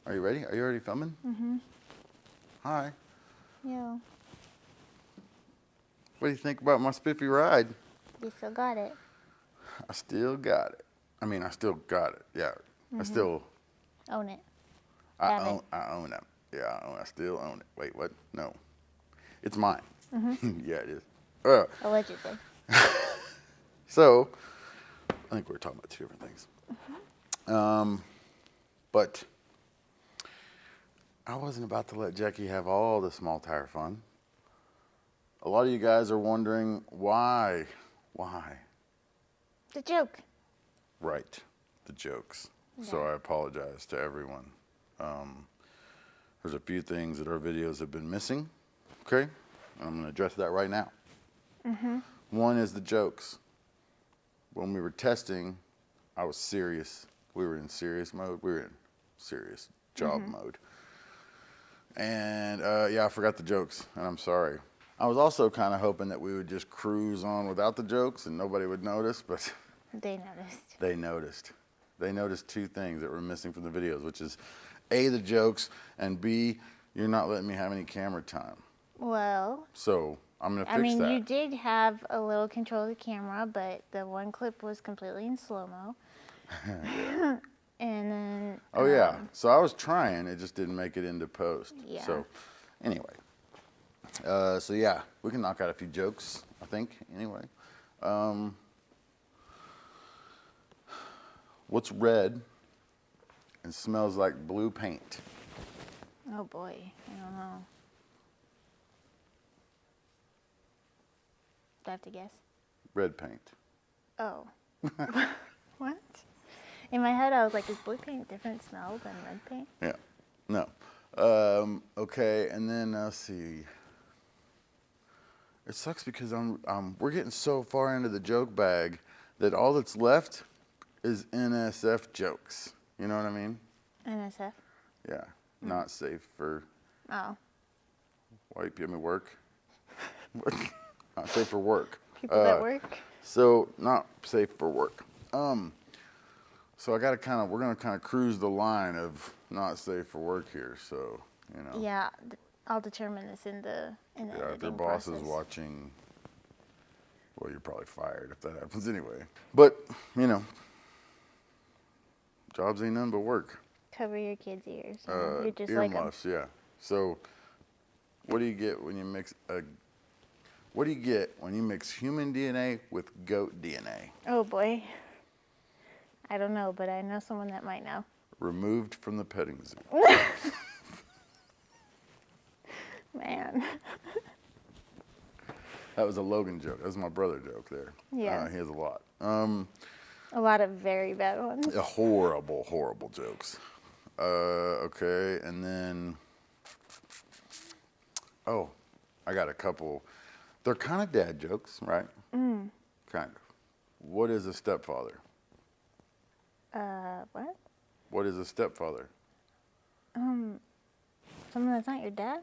Are you ready? Are you already filming? Mm-hmm. Hi. Yeah. What do you think about my spiffy ride? You still got it. I still got it. I mean, I still got it. Yeah. I still. Own it. I Have own. it. I own it. Yeah. I still own it. Wait. What? No. It's mine. Yeah, it is. Allegedly. So, I think we're talking about two different things. But I wasn't about to let Jackie have all the small tire fun. A lot of you guys are wondering why. Why? The joke. Right. The jokes. Yeah. So I apologize to everyone. There's a few things that our videos have been missing. Okay? I'm going to address that right now. One is the jokes. When we were testing, I was serious. We were in serious mode. We were in serious job mode. And yeah, I forgot the jokes, and I'm sorry. I was also kind of hoping that we would just cruise on without the jokes and nobody would notice, but They noticed. they noticed. They noticed two things that were missing from the videos, which is A, the jokes, and B, you're not letting me have any camera time. Well, So I'm going to fix I mean, that. you did have a little control of the camera, but the one clip was completely in slow-mo. And then... Oh, yeah. So I was trying. It just didn't make it into post. Yeah. So anyway. So, yeah, we can knock out a few jokes, I think, anyway. What's red and smells like blue paint? Oh, boy. I don't know. Do I have to guess? Red paint. Oh. What? In my head, I was like, is blue paint a different smell than red paint? Yeah. No. Okay, and then let's see. It sucks because we're getting so far into the joke bag that all that's left is NSF jokes. You know what I mean? NSF? Yeah. Not safe for Oh. white people work. Not safe for work. People that work? So not safe for work. So we're gonna kind of cruise the line of not safe for work here. So you know. Yeah, I'll determine this in the Yeah, if your editing boss process. is watching, well, you're probably fired if that happens anyway. But you know, jobs ain't nothing but work. Cover your kids' ears. You know? You're just like 'em. Earmuffs, yeah. So, what do you get when you mix human DNA with goat DNA? Oh boy. I don't know, but I know someone that might know. Removed from the petting zoo. Man. That was a Logan joke. That was my brother joke there. Yeah. He has a lot. A lot of very bad ones. Horrible, horrible jokes. Okay, and then, oh, I got a couple. They're kind of dad jokes, right? Kind of. What is a stepfather? What? What is a stepfather? Someone that's not your dad?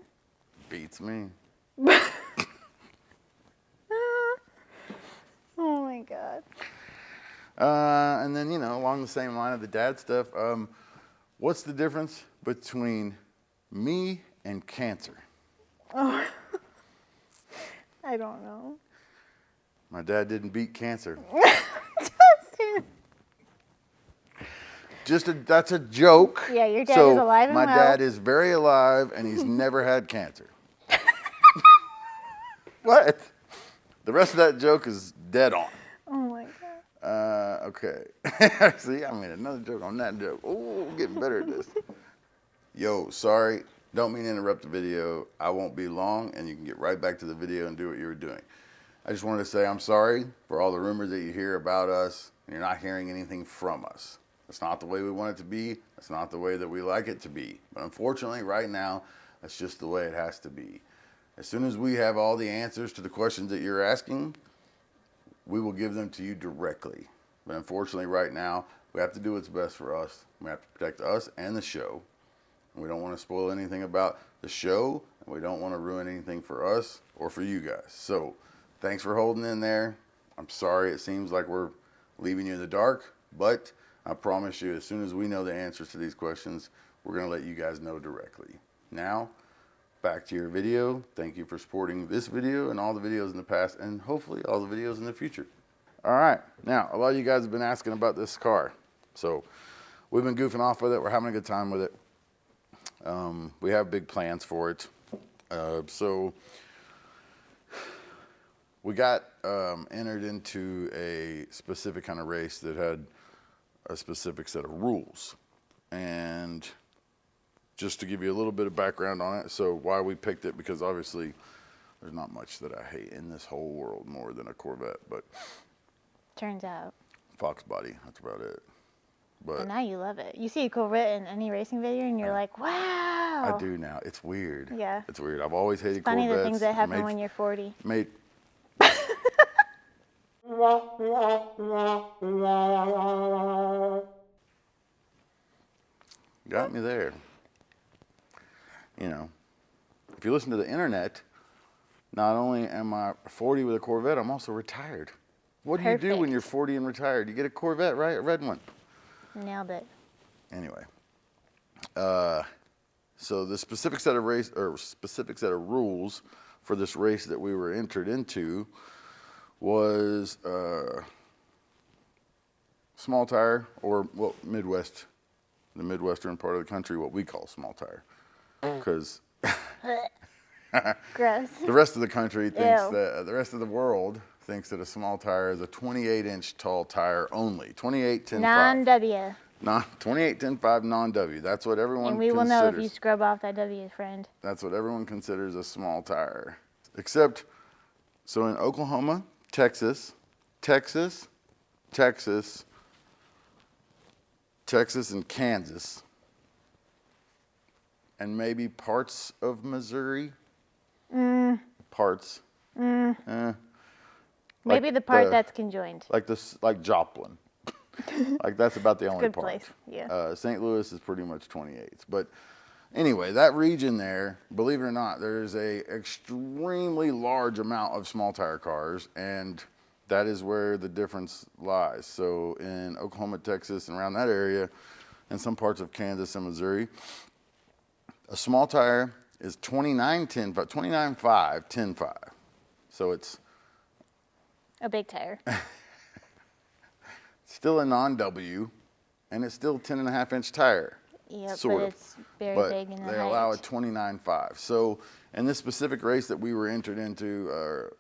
Beats me. Oh my god. And then, along the same line of the dad stuff, what's the difference between me and cancer? Oh. I don't know. My dad didn't beat cancer. Justin. That's a joke. Yeah, your dad is alive and my well. dad is very alive, and he's never had cancer. What? The rest of that joke is dead on. Oh my god. Okay. See, I made another joke on that joke. Oh, getting better at this. Yo, sorry. Don't mean to interrupt the video. I won't be long, and you can get right back to the video and do what you were doing. I just wanted to say I'm sorry for all the rumors that you hear about us, and you're not hearing anything from us. That's not the way we want it to be. That's not the way that we like it to be. But unfortunately, right now, that's just the way it has to be. As soon as we have all the answers to the questions that you're asking, we will give them to you directly. But unfortunately, right now, we have to do what's best for us. We have to protect us and the show. We don't want to spoil anything about the show, and we don't want to ruin anything for us or for you guys. So, thanks for holding in there. I'm sorry it seems like we're leaving you in the dark, but I promise you, as soon as we know the answers to these questions, we're going to let you guys know directly. Now, back to your video. Thank you for supporting this video and all the videos in the past, and hopefully all the videos in the future. All right, now, a lot of you guys have been asking about this car. So we've been goofing off with it. We're having a good time with it. We have big plans for it. So we got entered into a specific kind of race that had a specific set of rules. And just to give you a little bit of background on it, so why we picked it, because obviously there's not much that I hate in this whole world more than a Corvette, but turns out Fox body, that's about it. But now you love it. You see a Corvette in any racing video and you're like, wow. I do now. It's weird. Yeah. It's weird. I've always hated Funny Corvettes. the things that happen when you're 40. Got me there. You know, if you listen to the internet, not only am I 40 with a Corvette, I'm also retired. What do you do when you're 40 and retired? You get a Corvette, right? A red one. Nailed it. Anyway, so the specific set of rules for this race that we were entered into was small tire, or well, Midwest, the Midwestern part of the country, what we call small tire, because gross. The rest of the country thinks that the rest of the world thinks that a small tire is a 28-inch tall tire only. 28, 10, 5. Non-W. 28, 10, 5, non-W. That's what everyone considers. And we will know if you scrub off that W, friend. That's what everyone considers a small tire. Except, so in Oklahoma, Texas, and Kansas, and maybe parts of Missouri. Parts. Maybe the part that's conjoined. Like Joplin. Like that's about the only Good part. place. Yeah. St. Louis is pretty much 28s. But anyway, that region there, believe it or not, there's a extremely large amount of small tire cars, and that is where the difference lies. So in Oklahoma, Texas, and around that area, and some parts of Kansas and Missouri, a small tire is 29.5, 10.5. So it's a big tire. Still a non-W, and it's still 10.5-inch tire. Yep, sort but of. it's very big in the height. They allow a 29.5. So in this specific race that we were entered into,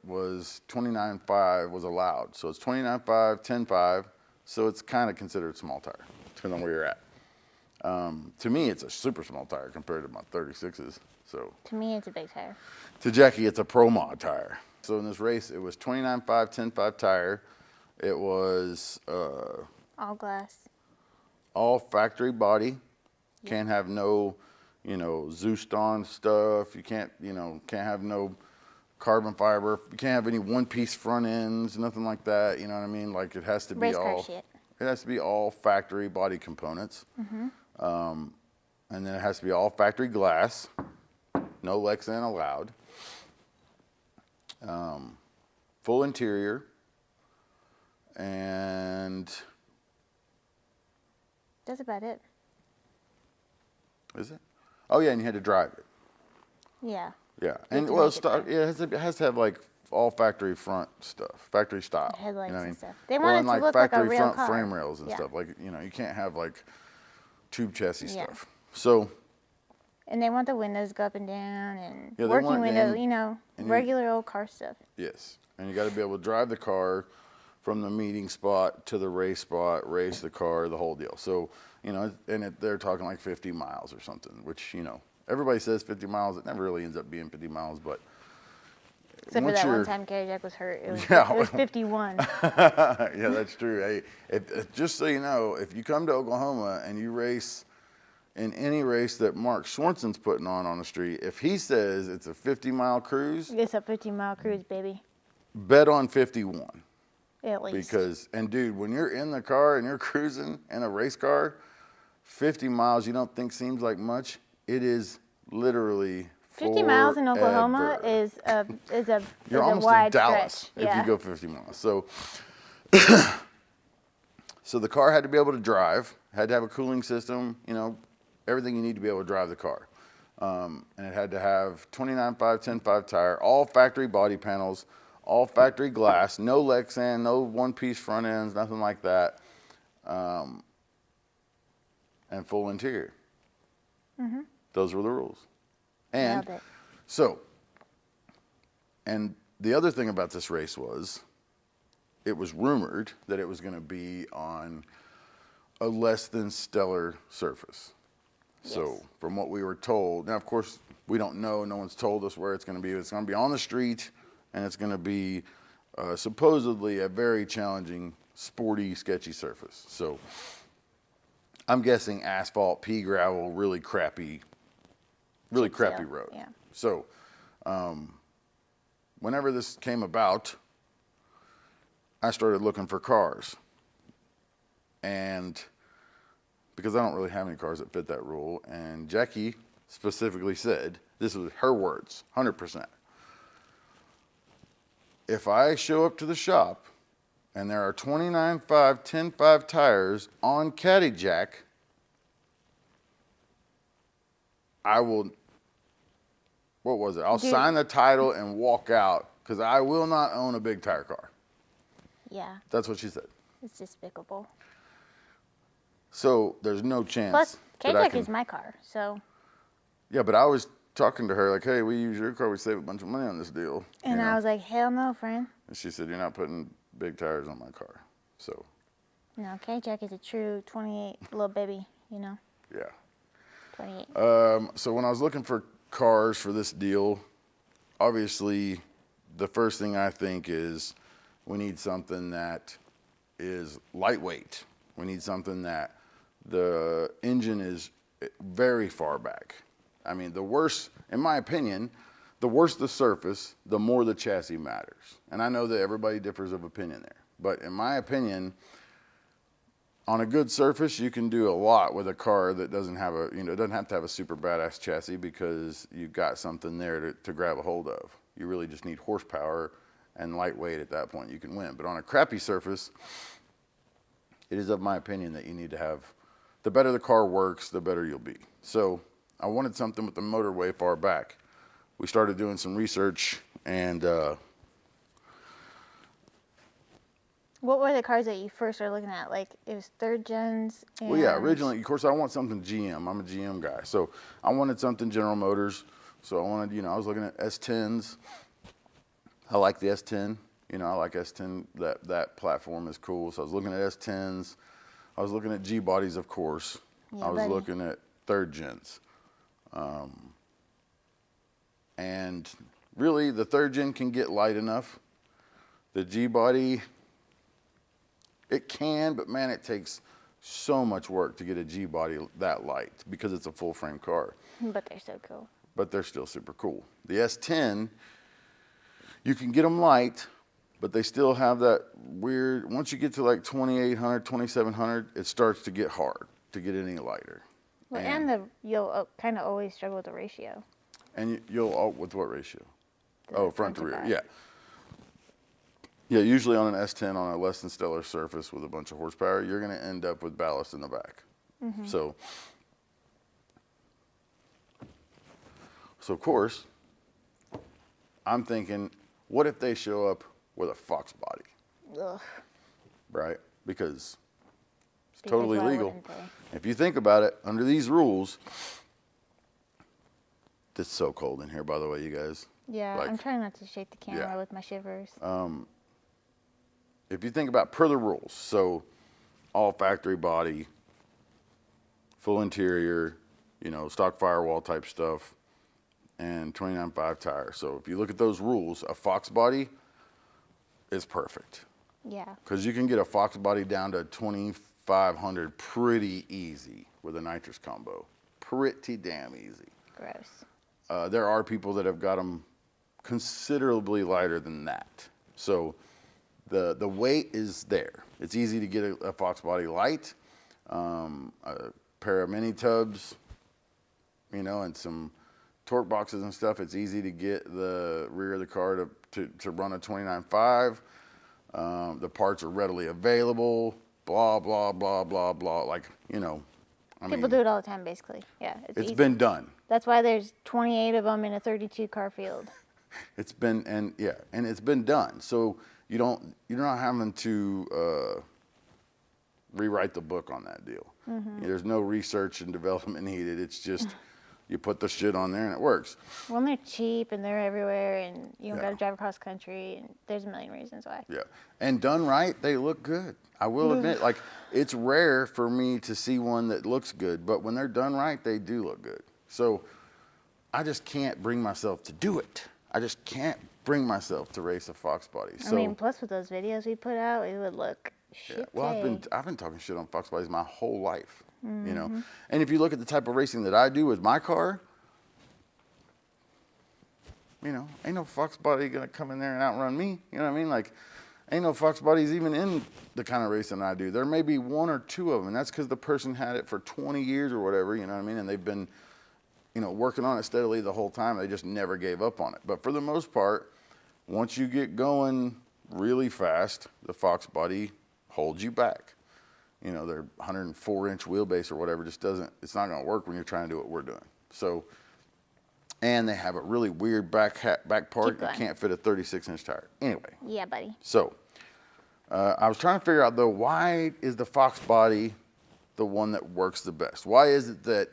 was 29.5 was allowed. So it's 29.5, 10.5. So it's kind of considered small tire, depending on where you're at. To me, it's a super small tire compared to my 36s. So to me, it's a big tire. To Jackie, it's a Pro Mod tire. So in this race, it was 29.5, 10.5 tire. It was all glass, all factory body. Can't have no, Zeused on stuff. You can't have no carbon fiber. You can't have any one-piece front ends, nothing like that. You know what I mean? Like it has to be all. It has to be all factory body components. And then it has to be all factory glass. No Lexan allowed. Full interior. And that's about it. Is it? Oh yeah, and you had to drive it. Yeah. Yeah, and well, it has to have like all factory front stuff, factory style. Headlights and stuff. They want it to look like a real car. Factory front frame rails and stuff. Like you can't have like tube chassis stuff. So. And they want the windows to go up and down and working windows, regular old car stuff. Yes, and you got to be able to drive the car from the meeting spot to the race spot, race the car, the whole deal. So, they're talking like 50 miles or something, which, everybody says 50 miles. It never really ends up being 50 miles, but. Except for that one time Gary Jack was hurt. It was 51. Yeah, that's true. Hey, just so you know, if you come to Oklahoma and you race in any race that Mark Swanson's putting on the street, if he says it's a 50-mile cruise. It's a 50-mile cruise, baby. Bet on 51. At least. Because, dude, when you're in the car and you're cruising in a race car, 50 miles you don't think seems like much. It is literally 50 miles in Oklahoma is a you're almost wide in Dallas stretch. if you go 50 miles. So, so the car had to be able to drive, had to have a cooling system, everything you need to be able to drive the car. And it had to have 29.5, 10.5 tire, all factory body panels, all factory glass, no Lexan, no one-piece front ends, nothing like that, and full interior. Mm-hmm. Those were the rules. And Nailed it. so, and the other thing about this race was, it was rumored that it was going to be on a less than stellar surface. Yes. So from what we were told, now of course we don't know, no one's told us where it's going to be. It's going to be on the street, and it's going to be supposedly a very challenging, sporty, sketchy surface. So I'm guessing asphalt, pea gravel, really crappy road. Yeah. So whenever this came about, I started looking for cars. And because I don't really have any cars that fit that rule, and Jackie specifically said, this was her words, 100%. If I show up to the shop and there are 29.5, 10.5 tires on Caddy Jack, I will, what was it? I'll sign the title and walk out, because I will not own a big tire car. Yeah. That's what she said. It's despicable. So there's no chance. Plus, that I K-Tech can, is my car, so. Yeah, but I was talking to her like, hey, we use your car, we save a bunch of money on this deal. And I was like, hell no, friend. And she said, you're not putting big tires on my car. So. No, K-Jack is a true 28 little baby, you know. Yeah. 28. So when I was looking for cars for this deal, obviously the first thing I think is we need something that is lightweight. We need something that the engine is very far back. I mean, the worse, in my opinion, the worse the surface, the more the chassis matters. And I know that everybody differs of opinion there. But in my opinion, on a good surface, you can do a lot with a car that doesn't have a, it doesn't have to have a super badass chassis, because you've got something there to grab a hold of. You really just need horsepower and lightweight at that point. You can win. But on a crappy surface, it is of my opinion that you need to have, the better the car works, the better you'll be. So I wanted something with the motor way far back. We started doing some research, and What were the cars that you first started looking at? Like, it was third gens? well, yeah, originally, of course, I want something GM. I'm a GM guy. So I wanted something General Motors. So I wanted, I was looking at S10s. I like the S10. I like S10. That platform is cool. So I was looking at S10s. I was looking at G bodies, of course. Yeah, I was buddy. looking at third gens. And really, the third gen can get light enough. The G body, it can, but man, it takes so much work to get a G body that light, because it's a full frame car. But they're so cool. But they're still super cool. The S10, you can get them light, but they still have that weird, once you get to like 2,800, 2,700, it starts to get hard to get any lighter. Well, and you'll kind of always struggle with the ratio. And you'll, with what ratio? The Front to rear, back. yeah. Yeah, usually on an S10 on a less than stellar surface with a bunch of horsepower, you're going to end up with ballast in the back. Mm-hmm. So of course, I'm thinking, what if they show up with a Fox body? Ugh. Right? Because it's Because totally why legal. wouldn't they? If you think about it, under these rules, it's so cold in here, by the way, you guys. Yeah, Like, I'm trying not to shake the camera yeah. with my shivers. If you think about per the rules, so all factory body, full interior, stock firewall type stuff, and 29.5 tire. So if you look at those rules, a Fox body is perfect. Yeah. Because you can get a Fox body down to 2,500 pretty easy with a nitrous combo. Pretty damn easy. Gross. There are people that have got them considerably lighter than that. So the weight is there. It's easy to get a Fox body light, a pair of mini tubs, and some torque boxes and stuff. It's easy to get the rear of the car to run a 29.5. The parts are readily available, blah, blah, blah, blah, blah. Like, People do it all the time, basically. Yeah, it's easy. been done. That's why there's 28 of them in a 32 car field. It's been, and it's been done. So you're not having to rewrite the book on that deal. There's no research and development needed. It's just you put the shit on there and it works. Well, and they're cheap and they're everywhere, and you don't got to drive across country, and there's a million reasons why. Yeah, and done right, they look good. I will admit, like, it's rare for me to see one that looks good, but when they're done right, they do look good. So I just can't bring myself to do it. I just can't bring myself to race a Fox body. So, I mean, plus with those videos we put out, it would look shit. yeah. Well, I've been talking shit on Fox bodies my whole life, you know. And if you look at the type of racing that I do with my car, you know, ain't no Fox body gonna come in there and outrun me. You know what I mean? Like, ain't no Fox bodies even in the kind of racing I do. There may be one or two of them, and that's because the person had it for 20 years or whatever. You know what I mean? And they've been, you know, working on it steadily the whole time. They just never gave up on it. But for the most part, once you get going really fast, the Fox body holds you back. You know, their 104-inch wheelbase or whatever just doesn't, it's not going to work when you're trying to do what we're doing. So, and they have a really weird back part. You can't fit a 36-inch tire. Anyway. Yeah, buddy. So, I was trying to figure out, though, why is the Fox body the one that works the best? Why is it that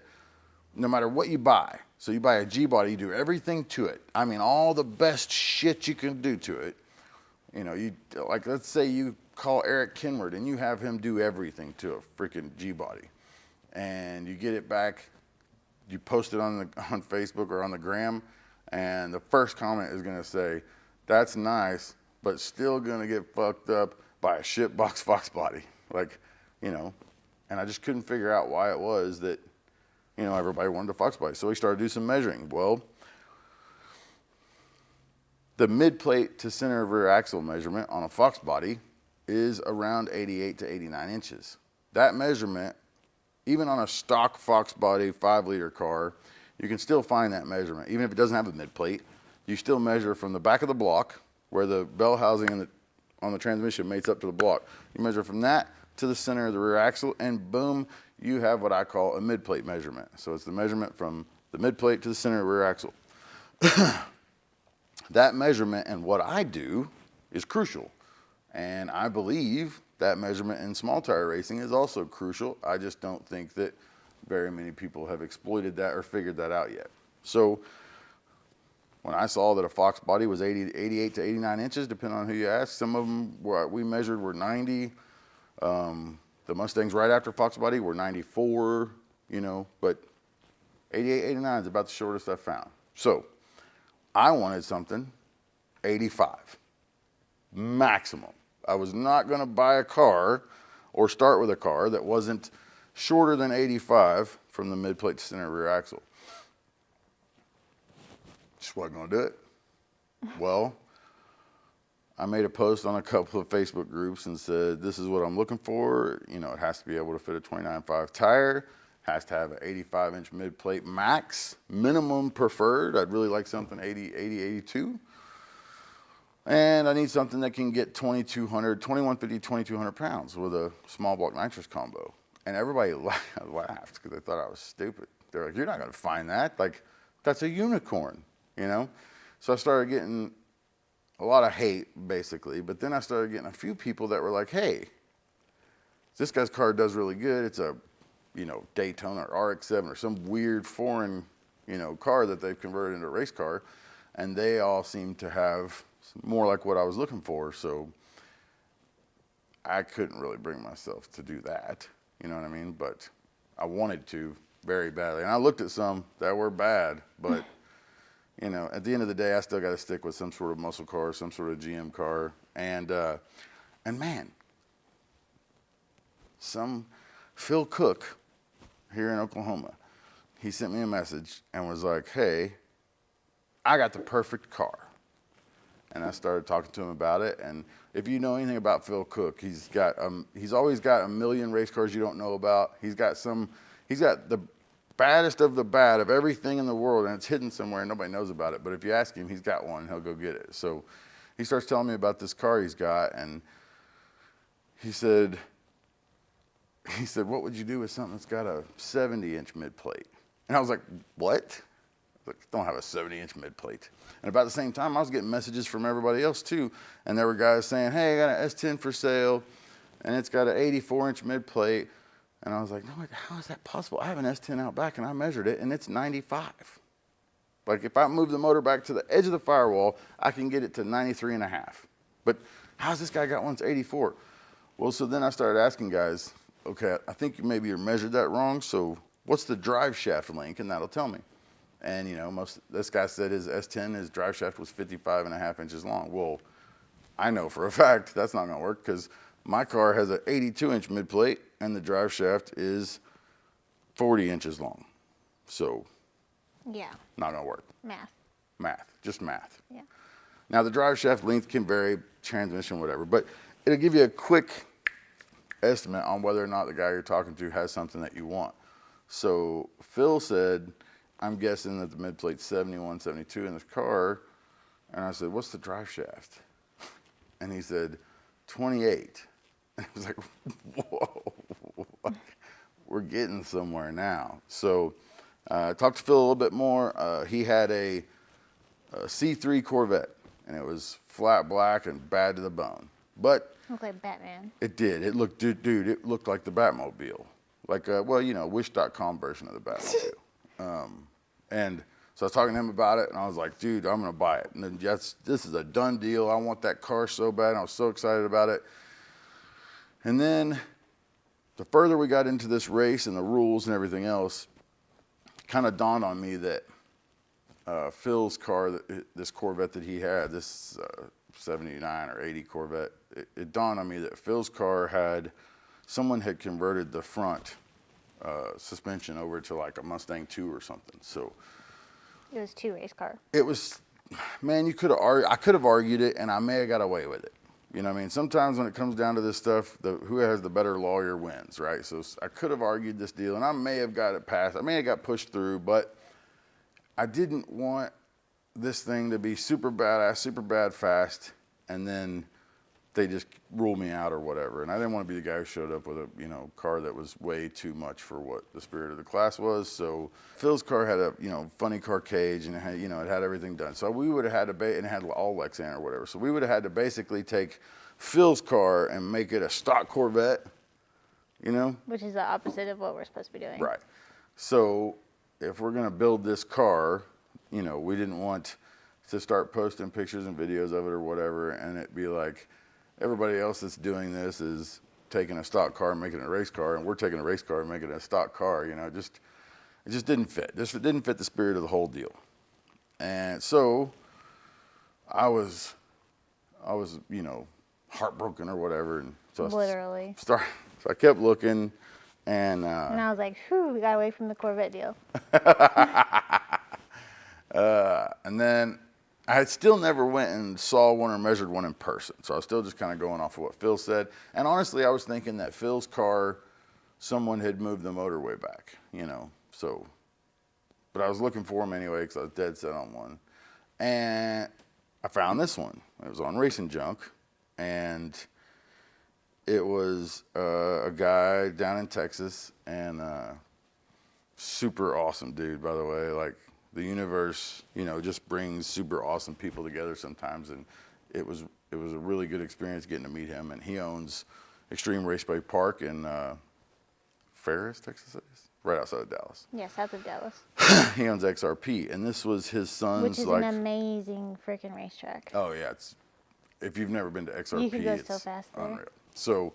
no matter what you buy, so you buy a G body, you do everything to it. I mean, all the best shit you can do to it. You know, you like, let's say you call Eric Kinward and you have him do everything to a freaking G body, and you get it back. You post it on Facebook or on the gram, and the first comment is gonna say, "That's nice, but still gonna get fucked up by a shitbox Fox body." Like, you know, and I just couldn't figure out why it was that, you know, everybody wanted a Fox body. So we started to do some measuring. Well, the mid plate to center of rear axle measurement on a Fox body is around 88 to 89 inches. That measurement, even on a stock Fox body 5-liter car, you can still find that measurement. Even if it doesn't have a mid plate, you still measure from the back of the block where the bell housing on the transmission mates up to the block. You measure from that to the center of the rear axle, and boom, you have what I call a mid-plate measurement. So it's the measurement from the mid-plate to the center of the rear axle. That measurement and what I do is crucial. And I believe that measurement in small tire racing is also crucial. I just don't think that very many people have exploited that or figured that out yet. So when I saw that a Fox body was 88 to 89 inches, depending on who you ask, some of them we measured were 90. The Mustangs right after Fox body were 94, you know, but 88, 89 is about the shortest I found. So I wanted something 85, maximum. I was not going to buy a car or start with a car that wasn't shorter than 85 from the mid-plate to center rear axle. Just wasn't going to do it. Well, I made a post on a couple of Facebook groups and said, this is what I'm looking for. You know, it has to be able to fit a 29.5 tire, has to have an 85-inch mid-plate max, minimum preferred. I'd really like something 80, 82. And I need something that can get 2150, 2200 pounds with a small block nitrous combo. And everybody laughed because they thought I was stupid. They're like, you're not going to find that. Like, that's a unicorn, you know? So I started getting a lot of hate, basically. But then I started getting a few people that were like, hey, this guy's car does really good. It's a, you know, Daytona or RX-7 or some weird foreign, you know, car that they've converted into a race car. And they all seem to have more like what I was looking for. So I couldn't really bring myself to do that. You know what I mean? But I wanted to very badly. And I looked at some that were bad, but you know, at the end of the day, I still got to stick with some sort of muscle car, some sort of GM car. And man, some Phil Cook here in Oklahoma, he sent me a message and was like, hey, I got the perfect car. And I started talking to him about it. And if you know anything about Phil Cook, he's always got a million race cars you don't know about. He's got the baddest of the bad of everything in the world, and it's hidden somewhere and nobody knows about it. But if you ask him, he's got one and he'll go get it. So he starts telling me about this car he's got, and he said he said, what would you do with something that's got a 70-inch mid plate? And I was like, what? I was like, don't have a 70-inch mid plate. And about the same time, I was getting messages from everybody else too. And there were guys saying, hey, I got an S10 for sale, and it's got an 84-inch mid plate. And I was like, no, how is that possible? I have an S10 out back, and I measured it, and it's 95. Like, if I move the motor back to the edge of the firewall, I can get it to 93.5. But how's this guy got one that's 84? Well, so then I started asking guys, okay, I think maybe you measured that wrong, so what's the drive shaft length? And that'll tell me. And, you know, this guy said his S10, his drive shaft was 55.5 inches long. Well, I know for a fact that's not going to work because my car has an 82-inch mid plate, and the drive shaft is 40 inches long. So, yeah, not going to work. Math, just math. Yeah. Now, the drive shaft length can vary, transmission, whatever, but it'll give you a quick estimate on whether or not the guy you're talking to has something that you want. So Phil said, I'm guessing that the mid plate's 71, 72 in this car. And I said, what's the drive shaft? And he said, 28. And I was like, whoa, we're getting somewhere now. So I talked to Phil a little bit more. He had a C3 Corvette, and it was flat black and bad to the bone. But looked like Batman. it did. It looked, dude, it looked like the Batmobile. Like, well, you know, Wish.com version of the Batmobile. And so I was talking to him about it, and I was like, dude, I'm going to buy it. And then this is a done deal. I want that car so bad. And I was so excited about it. And then the further we got into this race and the rules and everything else, it kind of dawned on me that Phil's car, this Corvette that he had, this 79 or 80 Corvette, it dawned on me that Phil's car someone had converted the front suspension over to like a Mustang 2 or something. So it was 2 race car. It was, man, I could have argued it, and I may have got away with it. You know what I mean? Sometimes when it comes down to this stuff, who has the better lawyer wins, right? So I could have argued this deal, and I may have got it passed. I may have got pushed through, but I didn't want this thing to be super badass, super bad fast, and then they just rule me out or whatever. And I didn't want to be the guy who showed up with a car that was way too much for what the spirit of the class was. So Phil's car had a funny car cage, and it had, it had everything done. So we would have had to and it had all Lexan or whatever. So we would have had to basically take Phil's car and make it a stock Corvette, which is the opposite of what we're supposed to be doing. Right. So if we're gonna build this car, we didn't want to start posting pictures and videos of it or whatever, and it be like, everybody else that's doing this is taking a stock car and making it a race car, and we're taking a race car and making it a stock car. It just didn't fit. It didn't fit the spirit of the whole deal. And so I was heartbroken or whatever. And so literally. So I kept looking, and I was like, "Whew, we got away from the Corvette deal." And then I had still never went and saw one or measured one in person. So I was still just kind of going off of what Phil said. And honestly, I was thinking that Phil's car, someone had moved the motor way back, so. But I was looking for him anyway because I was dead set on one. And I found this one. It was on Racing Junk. And it was a guy down in Texas, and super awesome dude, by the way. Like, the universe, just brings super awesome people together sometimes, and it was a really good experience getting to meet him. And he owns Extreme Raceway Park in Ferris, Texas, right outside of Dallas. Yeah, south of Dallas. He owns XRP, and this was his son's. Which is an amazing freaking racetrack. Oh yeah, if you've never been to XRP, you could go so fast there. Unreal. So,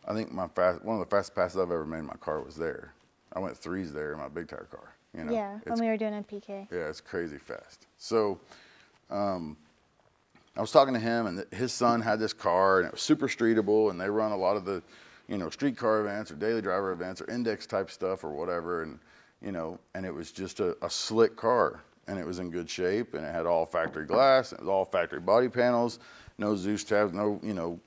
I think one of the fastest passes I've ever made in my car was there. I went 3s there in my big tire car. Yeah, when we were doing a PK. Yeah, it's crazy fast. So, I was talking to him, and his son had this car, and it was super streetable, and they run a lot of the, street car events or daily driver events or index type stuff or whatever, and and it was just a slick car, and it was in good shape, and it had all factory glass, and it was all factory body panels, no Zeus tabs, no,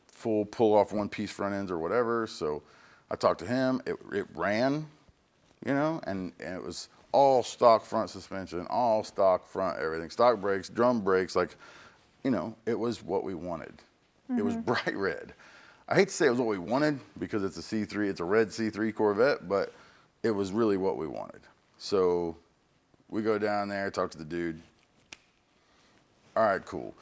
full pull off one piece front ends or whatever. So I talked to him. It ran. And it was all stock front suspension, all stock front everything, stock brakes, drum brakes, like, it was what we wanted. Mm-hmm. It was bright red. I hate to say it was what we wanted because it's a C3, it's a red C3 Corvette, but it was really what we wanted. So we go down there, talk to the dude. All right, cool.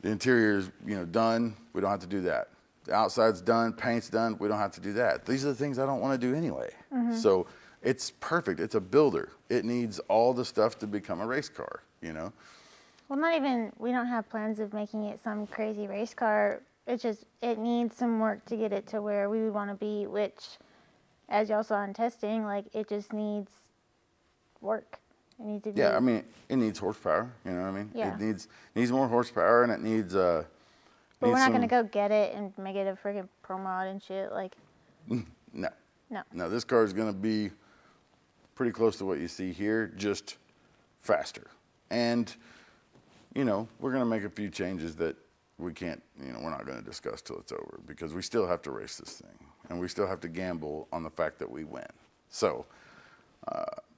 The interior's, done. We don't have to do that. The outside's done, paint's done. We don't have to do that. These are the things I don't want to do anyway. So it's perfect. It's a builder. It needs all the stuff to become a race car, Well, not even, we don't have plans of making it some crazy race car. It's just, it needs some work to get it to where we would want to be, which, as y'all saw in testing, like, it just needs work. It needs to be. Yeah, I mean, it needs horsepower, you know what I mean? Yeah. It needs more horsepower, and it needs, But we're not going to go get it and make it a freaking pro mod and shit, like. No. No. No, this car is going to be pretty close to what you see here, just faster. And, we're going to make a few changes that we can't, we're not going to discuss till it's over because we still have to race this thing. And we still have to gamble on the fact that we win. So,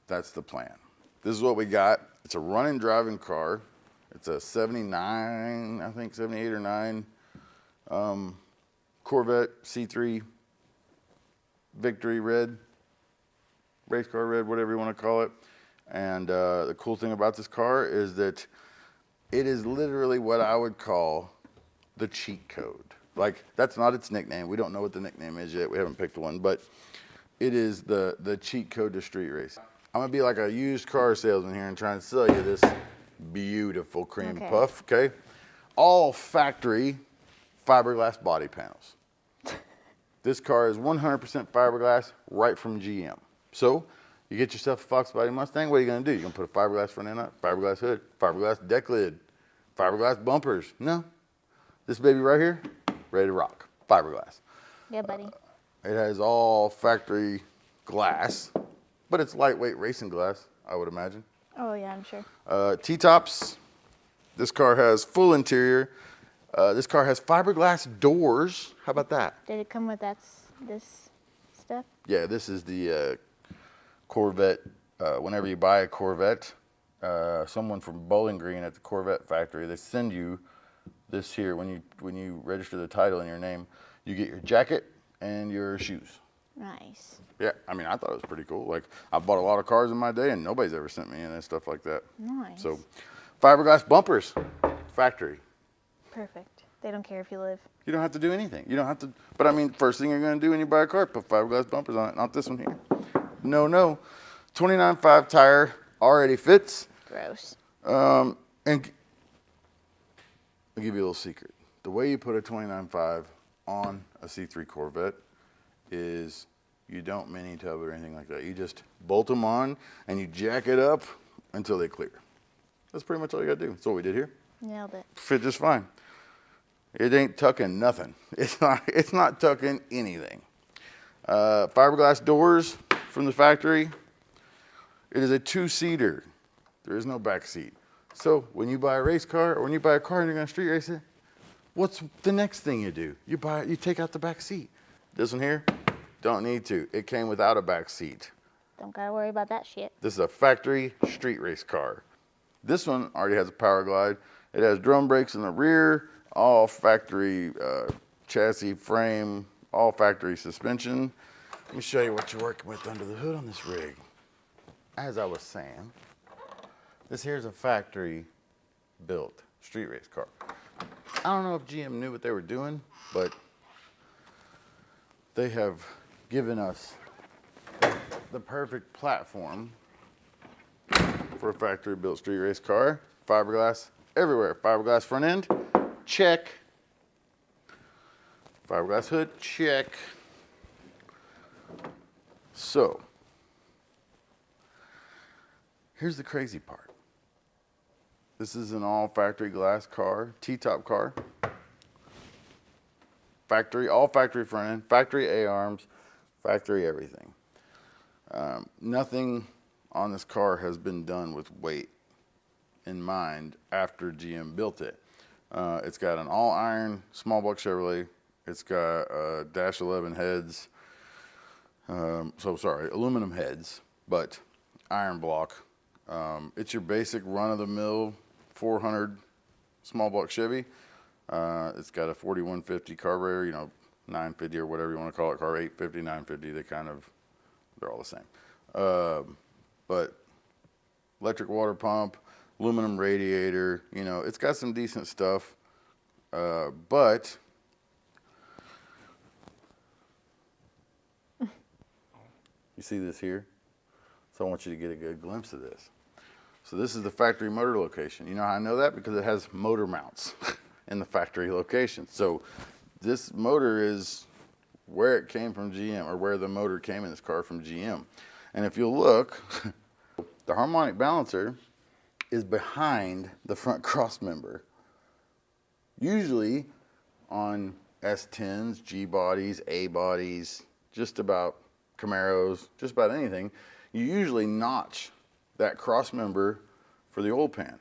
that's the plan. This is what we got. It's a running driving car. It's a 79, I think 78 or 9 Corvette C3 Victory Red, race car red, whatever you want to call it. And the cool thing about this car is that it is literally what I would call the cheat code. Like, that's not its nickname. We don't know what the nickname is yet. We haven't picked one, but it is the cheat code to street race. I'm gonna be like a used car salesman here and trying to sell you this beautiful cream puff, okay? All factory fiberglass body panels. This car is 100% fiberglass right from GM. So you get yourself a Fox Body Mustang, what are you gonna do? You're gonna put a fiberglass front end on it, fiberglass hood, fiberglass deck lid, fiberglass bumpers. No, this baby right here, ready to rock, fiberglass. Yeah, buddy. It has all factory glass, but it's lightweight racing glass, I would imagine. Oh, yeah, I'm sure. T-tops. This car has full interior. This car has fiberglass doors. How about that? Did it come with this stuff? Yeah, this is the Corvette. Whenever you buy a Corvette, someone from Bowling Green at the Corvette factory, they send you this here when you register the title in your name. You get your jacket and your shoes. Nice. Yeah, I mean, I thought it was pretty cool. Like, I bought a lot of cars in my day, and nobody's ever sent me any and stuff like that. Nice. So, fiberglass bumpers, factory. Perfect. They don't care if you live. You don't have to do anything. You don't have to. But I mean, first thing you're going to do when you buy a car, put fiberglass bumpers on it. Not this one here. No. 29.5 tire already fits. Gross. And I'll give you a little secret. The way you put a 29.5 on a C3 Corvette is you don't mini tub or anything like that. You just bolt them on and you jack it up until they clear. That's pretty much all you got to do. That's what we did here. Nailed it. Fit just fine. It ain't tucking nothing. It's not tucking anything. Fiberglass doors from the factory. It is a 2-seater. There is no back seat. So when you buy a race car or when you buy a car and you're going to street race it, what's the next thing you do? You take out the back seat. This one here, don't need to. It came without a back seat. Don't gotta worry about that shit. This is a factory street race car. This one already has a power glide. It has drum brakes in the rear, all factory chassis frame, all factory suspension. Let me show you what you're working with under the hood on this rig. As I was saying, this here's a factory built street race car. I don't know if GM knew what they were doing, but they have given us the perfect platform for a factory built street race car. Fiberglass everywhere. Fiberglass front end, check. Fiberglass hood, check. So, here's the crazy part. This is an all factory glass car, T-top car. Factory, all factory front end, factory A-arms, factory everything. Nothing on this car has been done with weight in mind after GM built it. It's got an all iron small block Chevrolet. It's got dash 11 heads. Aluminum heads, but iron block. It's your basic run of the mill 400 small block Chevy. It's got a 4150 carburetor, 950 or whatever you want to call it, carb 850, 950, they're all the same. But electric water pump, aluminum radiator, you know, it's got some decent stuff. But you see this here? So I want you to get a good glimpse of this. So this is the factory motor location. You know how I know that? Because it has motor mounts in the factory location. So this motor is where it came from GM, or where the motor came in this car from GM. And if you look, the harmonic balancer is behind the front cross member. Usually on S10s, G bodies, A bodies, just about Camaros, just about anything, you usually notch that cross member for the oil pan.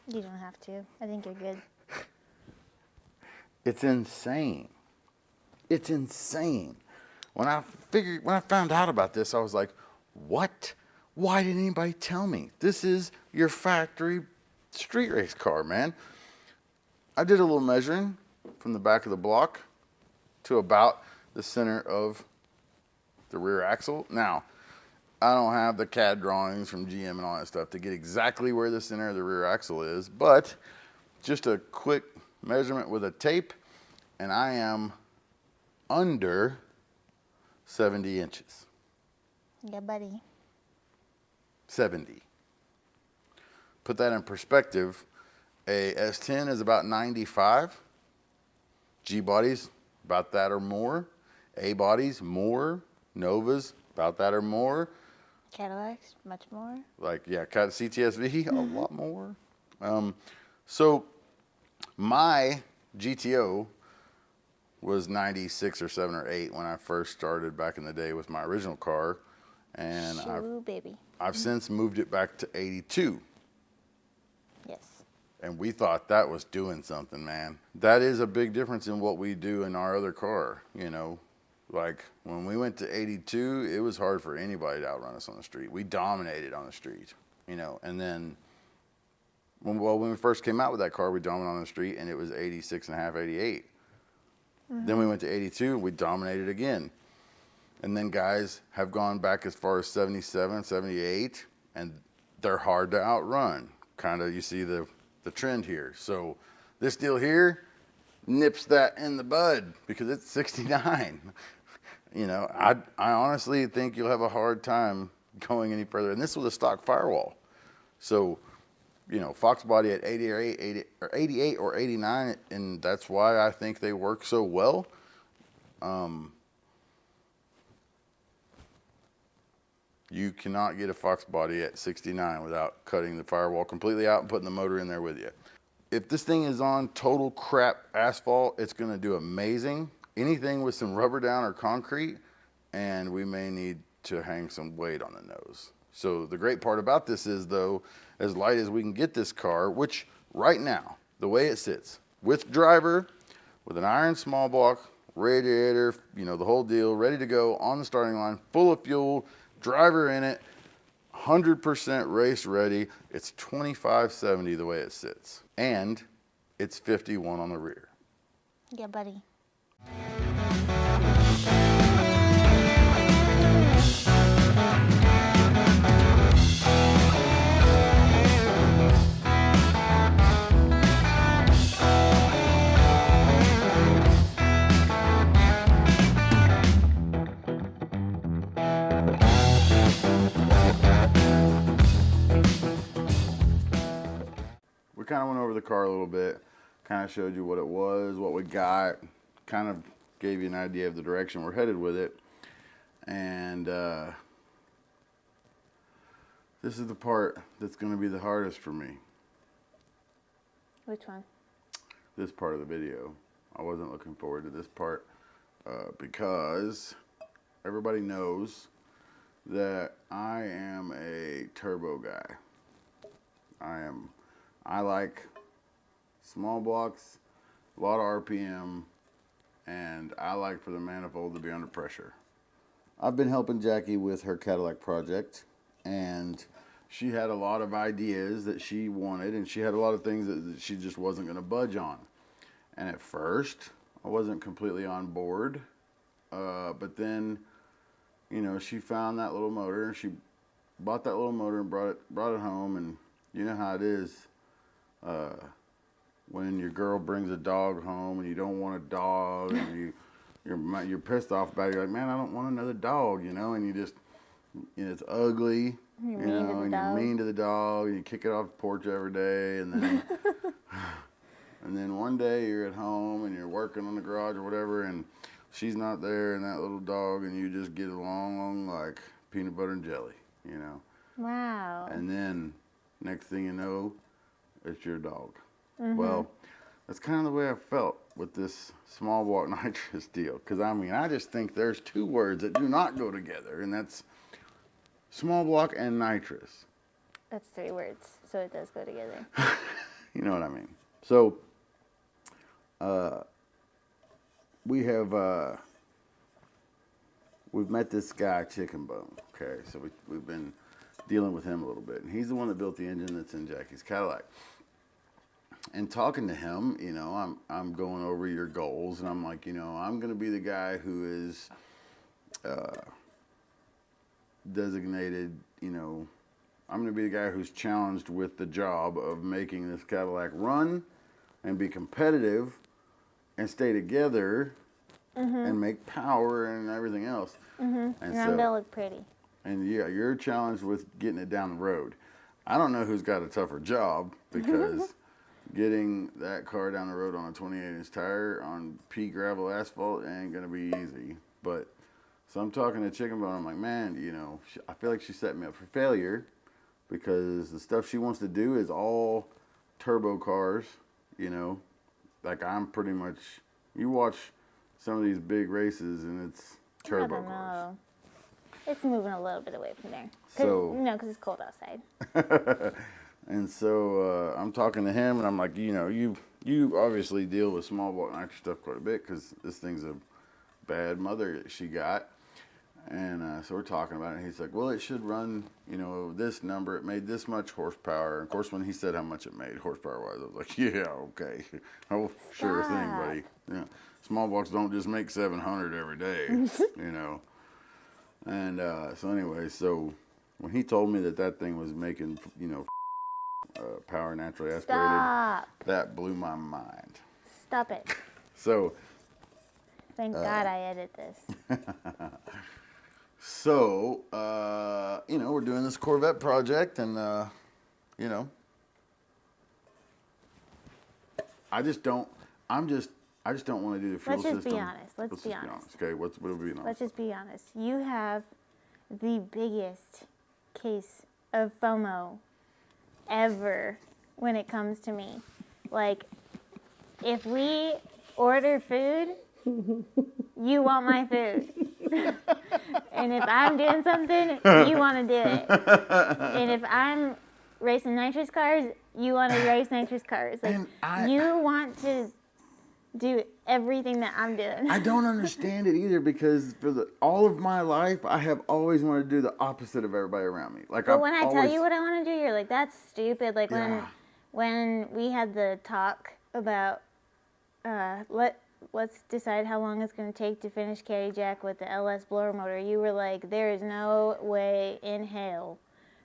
You don't have to. I think you're good. It's insane. It's insane. When I found out about this, I was like, what? Why didn't anybody tell me? This is your factory street race car, man. I did a little measuring from the back of the block to about the center of the rear axle. Now, I don't have the CAD drawings from GM and all that stuff to get exactly where the center of the rear axle is, but just a quick measurement with a tape, and I am under 70 inches. Yeah, buddy. 70. Put that in perspective, a S10 is about 95. G bodies, about that or more. A bodies, more. Novas, about that or more. Cadillacs, much more. Like, yeah, CTSV, a lot more. So my GTO was 96 or 7 or 8 when I first started back in the day with my original car. And I've since moved it back to 82. Yes. And we thought that was doing something, man. That is a big difference in what we do in our other car, you know. Like, when we went to 82, it was hard for anybody to outrun us on the street. We dominated on the street, you know. And then, when we first came out with that car, we dominated on the street, and it was 86 and a half, 88. Mm-hmm. Then we went to 82, we dominated again. And then guys have gone back as far as 77, 78, and they're hard to outrun. Kind of, you see the trend here. So this deal here nips that in the bud because it's 69. You know, I honestly think you'll have a hard time going any further. And this was a stock firewall. So, you know, Fox body at 88 or 89, and that's why I think they work so well. You cannot get a Fox body at 69 without cutting the firewall completely out and putting the motor in there with you. If this thing is on total crap asphalt, it's going to do amazing. Anything with some rubber down or concrete, and we may need to hang some weight on the nose. So the great part about this is, though, as light as we can get this car, which right now, the way it sits, with driver, with an iron small block, radiator, you know, the whole deal, ready to go on the starting line, full of fuel, driver in it, 100% race ready. It's 2570 the way it sits. And it's 51 on the rear. Yeah, buddy. We kind of went over the car a little bit, kind of showed you what it was, what we got, kind of gave you an idea of the direction we're headed with it. And this is the part that's going to be the hardest for me. Which one? This part of the video. I wasn't looking forward to this part because everybody knows that I am a turbo guy. I like small blocks, a lot of RPM, and I like for the manifold to be under pressure. I've been helping Jackie with her Cadillac project, and she had a lot of ideas that she wanted, and she had a lot of things that she just wasn't going to budge on. And at first, I wasn't completely on board. But then, you know, she found that little motor, and she bought that little motor and brought it home. And you know how it is when your girl brings a dog home and you don't want a dog, and you're pissed off about it. You're like, man, I don't want another dog, you know, and you just, you know, it's ugly. You're you mean know, to the and dog. you're mean to the dog, and you kick it off the porch every day, and then and then one day you're at home and you're working on the garage or whatever, and she's not there, and that little dog, and you just get along like peanut butter and jelly, you know. Wow. And then next thing you know, it's your dog. Mm-hmm. Well, that's kind of the way I felt with this small block nitrous deal, because I mean, I just think there's two words that do not go together, and that's small block and nitrous. That's 3 words, so it does go together. You know what I mean? So, we've met this guy, Chicken Bone. Okay, so we've been dealing with him a little bit, and he's the one that built the engine that's in Jackie's Cadillac. And talking to him, you know, I'm going over your goals, and I'm like, you know, I'm going to be the guy who is designated, you know, I'm going to be the guy who's challenged with the job of making this Cadillac run and be competitive and stay together and make power and everything else. And And I'm gonna look pretty. and yeah, you're challenged with getting it down the road. I don't know who's got a tougher job, because getting that car down the road on a 28-inch tire on pea gravel asphalt ain't gonna be easy. But so I'm talking to Chicken Bone. I'm like, man, you know, I feel like she set me up for failure, because the stuff she wants to do is all turbo cars. You know, like I'm pretty much. You watch some of these big races, and it's turbo I don't cars. know. It's moving a little bit away from there. So- You know, because it's cold outside. And so I'm talking to him, and I'm like, you know, you obviously deal with small block nitrous stuff quite a bit, because this thing's a bad mother that she got. And so we're talking about it, and he's like, well, it should run, you know, this number. It made this much horsepower. And of course, when he said how much it made horsepower-wise, I was like, yeah, okay. Oh, sure thing, Stop. buddy. Yeah. Small blocks don't just make 700 every day, you know. And so anyway, so when he told me that thing was making, you know, power naturally aspirated, Stop. that blew my mind. Stop it. So, Thank God I edit this. so you know, we're doing this Corvette project, and you know, I just don't want to do the fuel Let's just system. be honest. Let's be honest. Okay, what would be honest? Let's just be honest. You have the biggest case of FOMO ever when it comes to me. Like, if we order food, you want my food. And if I'm doing something, you want to do it. And if I'm racing nitrous cars, you want to race nitrous cars. Like, you want to do everything that I'm doing. I don't understand it either, because for all of my life, I have always wanted to do the opposite of everybody around me. Like, But when I tell you what I want to do, you're like, that's stupid. Like, Yeah. when we had the talk about let's decide how long it's going to take to finish Caddy Jack with the LS blower motor, you were like, there is no way in hell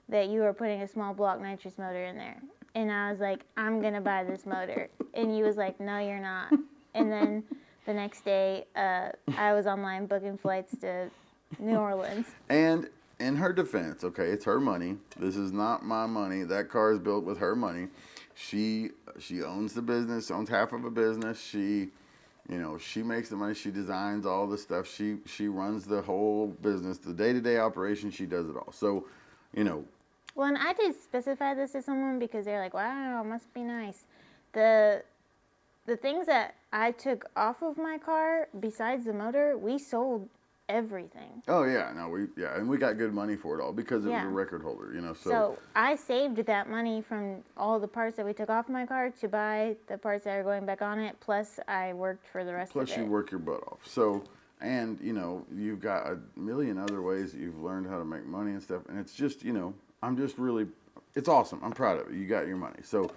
that you are putting a small block nitrous motor in there. And I was like, I'm going to buy this motor. And you was like, no, you're not. And then the next day, I was online booking flights to New Orleans. And in her defense, okay, it's her money. This is not my money. That car is built with her money. She owns the business, owns half of a business. She, you know, she makes the money. She designs all the stuff. She runs the whole business, the day-to-day operation. She does it all. So, you know. Well, and I did specify this to someone because they're like, wow, it must be nice. The things that I took off of my car, besides the motor, we sold everything. Oh yeah, no, and we got good money for it all, because it was Yeah. a record holder, you know. So I saved that money from all the parts that we took off my car to buy the parts that are going back on it. Plus, I worked for the rest of it. Plus, you work your butt off. So, and you know, you've got a million other ways that you've learned how to make money and stuff. And it's just, you know, I'm just really, it's awesome. I'm proud of it. You got your money. So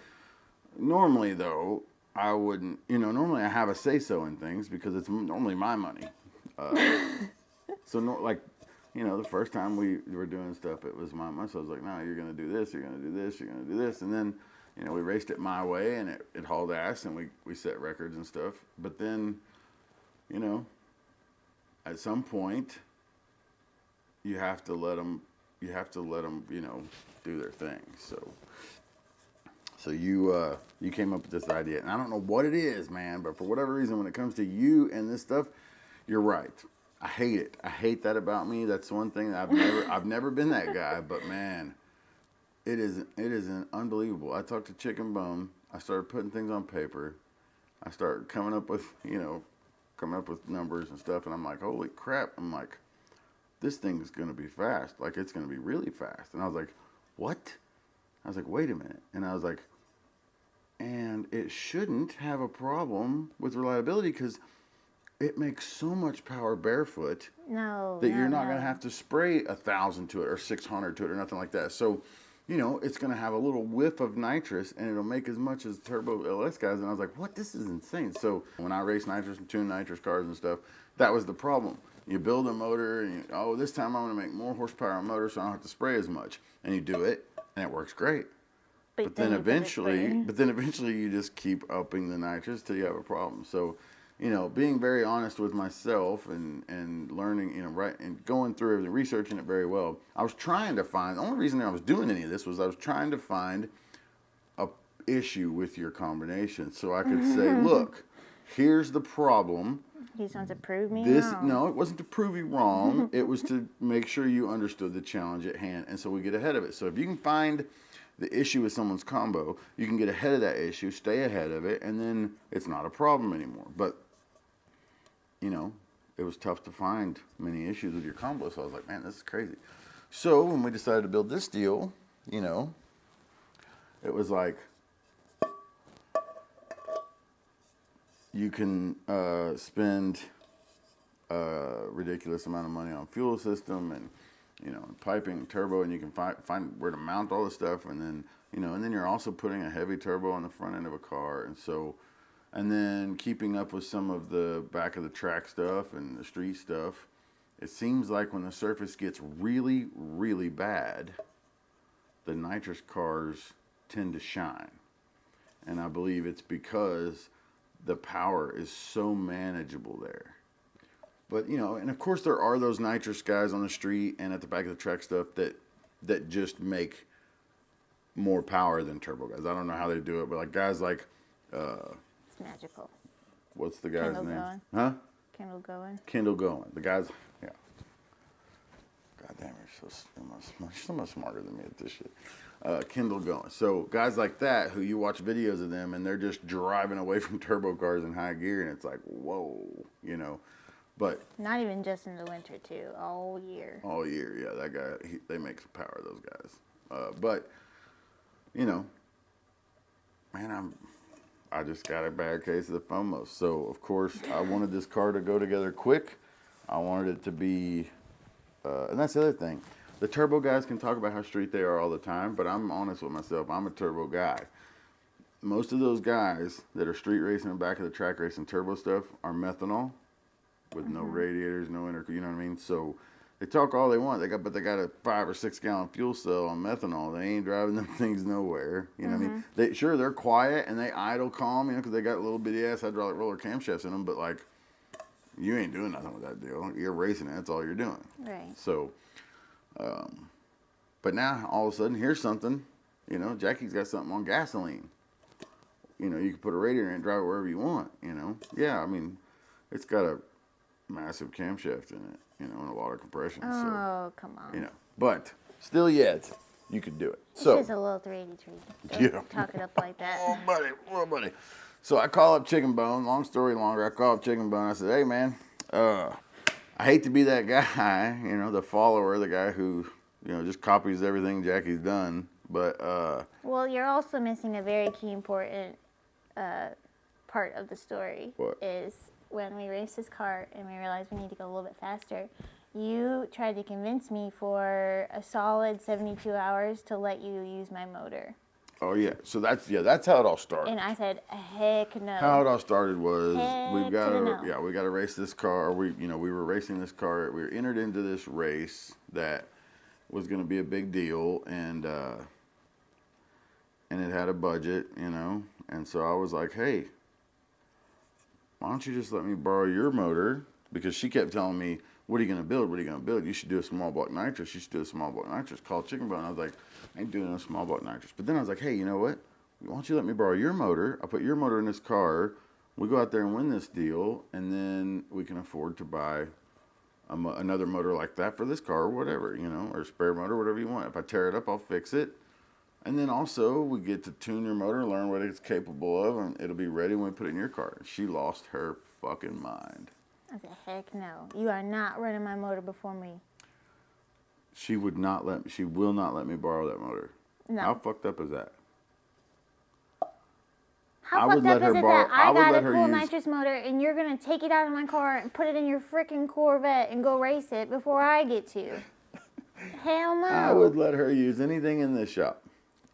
normally though, I wouldn't, normally I have a say-so in things because it's normally my money. So like, the first time we were doing stuff, it was my money. So I was like, no, you're going to do this, you're going to do this, you're going to do this. And then, we raced it my way and it hauled ass and we set records and stuff. But then, at some point, you have to let them, do their thing. So you came up with this idea, and I don't know what it is, man, but for whatever reason, when it comes to you and this stuff, you're right. I hate it. I hate that about me. That's one thing that I've never been that guy, but man, it is unbelievable. I talked to Chicken Bone. I started putting things on paper. I started coming up with numbers and stuff, and I'm like, holy crap! I'm like, this thing's gonna be fast. Like, it's gonna be really fast. And I was like, what? I was like, wait a minute. And I was like, and it shouldn't have a problem with reliability because it makes so much power barefoot that you're not going to have to spray 1,000 to it or 600 to it or nothing like that. So, it's going to have a little whiff of nitrous and it'll make as much as turbo LS guys. And I was like, what? This is insane. So when I race nitrous and tune nitrous cars and stuff, that was the problem. You build a motor and this time I'm going to make more horsepower on motor so I don't have to spray as much. And you do it and it works great. But then eventually you just keep upping the nitrous till you have a problem. So, being very honest with myself and learning, right, and going through everything, researching it very well. I was trying to find, the only reason I was doing any of this was I was trying to find a issue with your combination so I could say, look, here's the problem. You just want to prove me wrong. No, it wasn't to prove you wrong. It was to make sure you understood the challenge at hand, and so we get ahead of it. So if you can find the issue with someone's combo, you can get ahead of that issue, stay ahead of it, and then it's not a problem anymore. But, it was tough to find many issues with your combo, so I was like, man, this is crazy. So when we decided to build this deal, it was like, you can spend a ridiculous amount of money on fuel system and, piping, turbo, and you can find where to mount all this stuff, and then, and then you're also putting a heavy turbo on the front end of a car, and then keeping up with some of the back of the track stuff and the street stuff. It seems like when the surface gets really, really bad, the nitrous cars tend to shine, and I believe it's because the power is so manageable there. But, and of course there are those nitrous guys on the street and at the back of the track stuff that just make more power than turbo guys. I don't know how they do it, but like guys like... it's magical. What's the guy's Kendall name? Going. Huh? Kendall Going. Kendall Going. The guy's... Yeah. God damn, you're so much smarter than me at this shit. Kendall Going. So guys like that who you watch videos of them and they're just driving away from turbo cars in high gear and it's like, whoa, But not even just in the winter too, all year. All year, yeah. That guy, they make some power, those guys. But man, I just got a bad case of the FOMO. So of course, I wanted this car to go together quick. I wanted it to be, and that's the other thing. The turbo guys can talk about how street they are all the time, but I'm honest with myself. I'm a turbo guy. Most of those guys that are street racing and back of the track racing turbo stuff are methanol. With no radiators, no intercooler, you know what I mean? So they talk all they want. But they got a 5 or 6 gallon fuel cell on methanol. They ain't driving them things nowhere. You know what I mean? They're quiet and they idle calm, because they got little bitty ass hydraulic roller camshafts in them. But like, you ain't doing nothing with that deal. You're racing it. That's all you're doing. Right. So, but now all of a sudden, here's something. Jackie's got something on gasoline. You can put a radiator in and drive it wherever you want. Yeah, I mean, it's got a massive camshaft in it, and a lot of compression. Oh, come on. But still yet, you could do it. It's just a little 383. Don't talk it up like that. Oh, buddy. So I call up Chicken Bone. Long story longer, I call up Chicken Bone. I said, hey, man, I hate to be that guy, the follower, the guy who, just copies everything Jackie's done. But, well, you're also missing a very key important part of the story. What? Is when we raced this car and we realized we need to go a little bit faster, You tried to convince me for a solid 72 hours to let you use my motor. Oh yeah, so that's how it all started. And I said, heck no. How it all started was Heck to the no. we got to race this car. We were racing this car. We were entered into this race that was going to be a big deal, and it had a budget, and so I was like, hey, why don't you just let me borrow your motor? Because she kept telling me, what are you going to build? What are you going to build? You should do a small block nitrous. You should do a small block nitrous called chicken bone. I was like, I ain't doing a small block nitrous. But then I was like, hey, you know what? Why don't you let me borrow your motor? I'll put your motor in this car. We go out there and win this deal, and then we can afford to buy another motor like that for this car or whatever, or a spare motor, whatever you want. If I tear it up, I'll fix it. And then also, we get to tune your motor, learn what it's capable of, and it'll be ready when we put it in your car. She lost her fucking mind. I said, heck no. You are not running my motor before me. She will not let me borrow that motor. No. How fucked up is that? How fucked up is it that I got a cool nitrous motor and you're going to take it out of my car and put it in your freaking Corvette and go race it before I get to? Hell no. I would let her use anything in this shop.